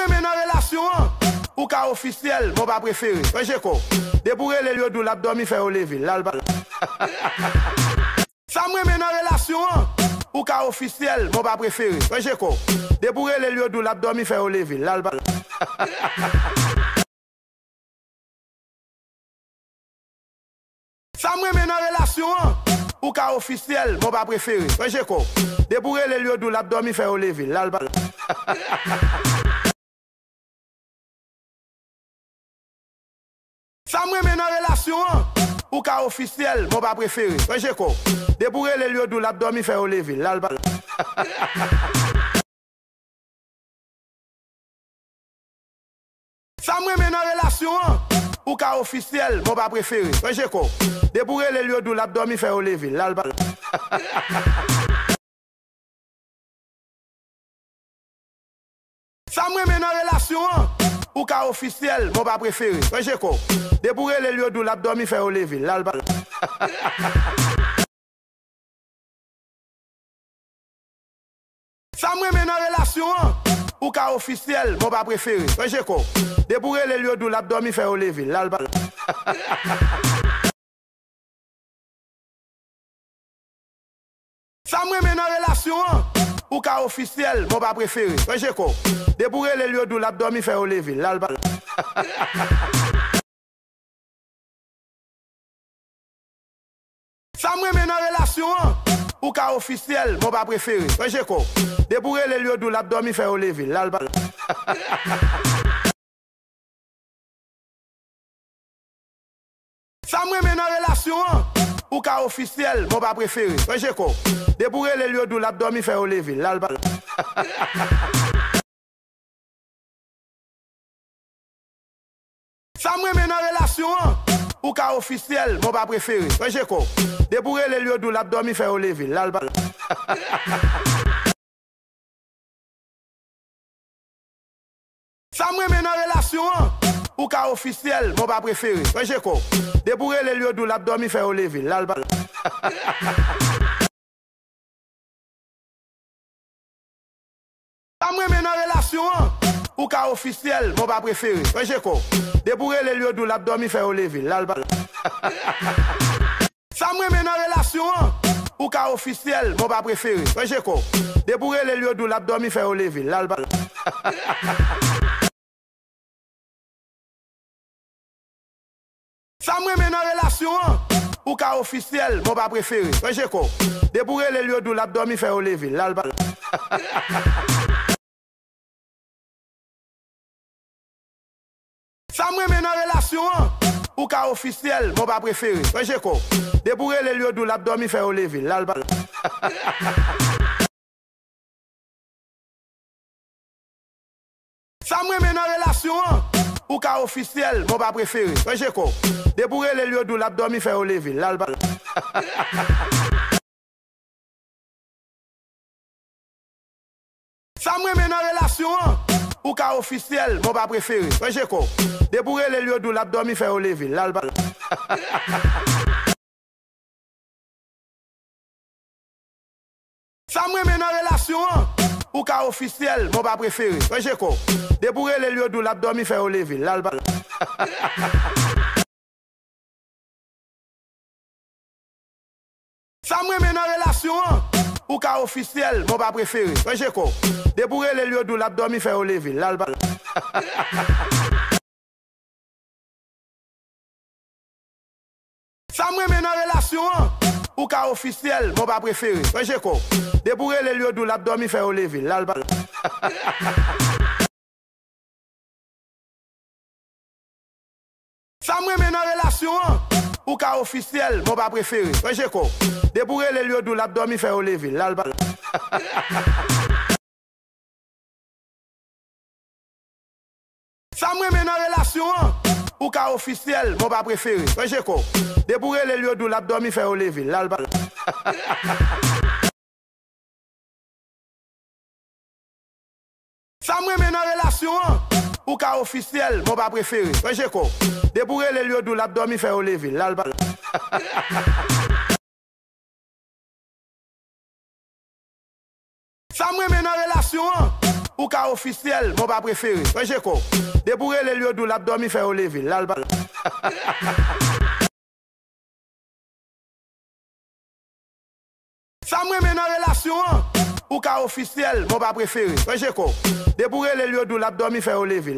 moi mène en relation, ou cas officiel, mon pas préféré. Ouais, j'ai quoi? Débourer les lieux d'où l'abdomen fait au lever. Ça moi mène en relation, ou cas officiel, mon pas préféré. Ouais, j'ai quoi? Débourer les lieux d'où l'abdomen fait au lever. Ça moi mène en relation, ou cas officiel, mon pas préféré. Ouais, j'ai quoi? Débourer les lieux d'où l'abdomen fait au lever. Ça moi mène en relation, ou cas officiel, mon pas préféré. Ouais, j'ai quoi? Débourer les lieux d'où l'abdomen fait au lever. Ça moi mène en relation, ou cas officiel, mon pas préféré. Ouais, j'ai quoi? Débourer les lieux d'où l'abdomen fait au lever. Ça moi mène en relation, ou cas officiel, mon pas préféré. Ouais, j'ai quoi? Débourer les lieux d'où l'abdomen fait au lever. Ça moi mène en relation, ou cas officiel, mon pas préféré. Ouais, j'ai quoi? Débourer les lieux d'où l'abdomen fait au lever. Ça moi mène en relation, ou cas officiel, mon pas préféré. Ouais, j'ai quoi? Débourer les lieux d'où l'abdomen fait au lever. Ça moi mène en relation, ou cas officiel, mon pas préféré. Ouais, j'ai quoi? Débourer les lieux d'où l'abdomen fait au lever. Ça moi mène en relation, ou cas officiel, mon pas préféré. Ouais, j'ai quoi? Débourer les lieux d'où l'abdomen fait au lever. Ça moi mène en relation, ou cas officiel, mon pas préféré. Ouais, j'ai quoi? Débourer les lieux d'où l'abdomen fait au lever. Ça moi mène en relation, ou cas officiel, mon pas préféré. Ouais, j'ai quoi? Débourer les lieux d'où l'abdomen fait au lever. Ça moi mène en relation, ou cas officiel, mon pas préféré. Ouais, j'ai quoi? Débourer les lieux d'où l'abdomen fait au lever. Ça moi mène en relation, ou cas officiel, mon pas préféré. Ouais, j'ai quoi? Débourer les lieux d'où l'abdomen fait au lever. Ça moi mène en relation, ou cas officiel, mon pas préféré. Ouais, j'ai quoi? Débourer les lieux d'où l'abdomen fait au lever. Ça moi mène en relation, ou cas officiel, mon pas préféré. Ouais, j'ai quoi? Débourer les lieux d'où l'abdomen fait au lever. Ça moi mène en relation, ou cas officiel, mon pas préféré. Ouais, j'ai quoi? Débourer les lieux d'où l'abdomen fait au lever. Ça moi mène en relation, ou cas officiel, mon pas préféré. Ouais, j'ai quoi? Débourer les lieux d'où l'abdomen fait au lever. Ça moi mène en relation, ou cas officiel, mon pas préféré. Ouais, j'ai quoi? Débourer les lieux d'où l'abdomen fait au lever. Ça moi mène en relation, ou cas officiel, mon pas préféré. Ouais, j'ai quoi? Débourer les lieux d'où l'abdomen fait au lever. Ça moi mène en relation, ou cas officiel, mon pas préféré. Ouais, j'ai quoi? Débourer les lieux d'où l'abdomen fait au lever. Ça moi mène en relation, ou cas officiel, mon pas préféré. Ouais, j'ai quoi? Débourer les lieux d'où l'abdomen fait au lever. Ça moi mène en relation, ou cas officiel, mon pas préféré. Ouais, j'ai quoi? Débourer les lieux d'où l'abdomen fait au lever. Ça moi mène en relation, ou cas officiel, mon pas préféré. Ouais, j'ai quoi? Débourer les lieux d'où l'abdomen fait au lever. Ça moi mène en relation, ou ka officiel, mon pas préféré. J'ai quoi? Débourer les lieux d'où l'a dormi fait au lever. Ça me met dans relation, ou ka officiel, mon pas préféré. J'ai quoi? Débourer les lieux d'où l'a dormi fait au lever.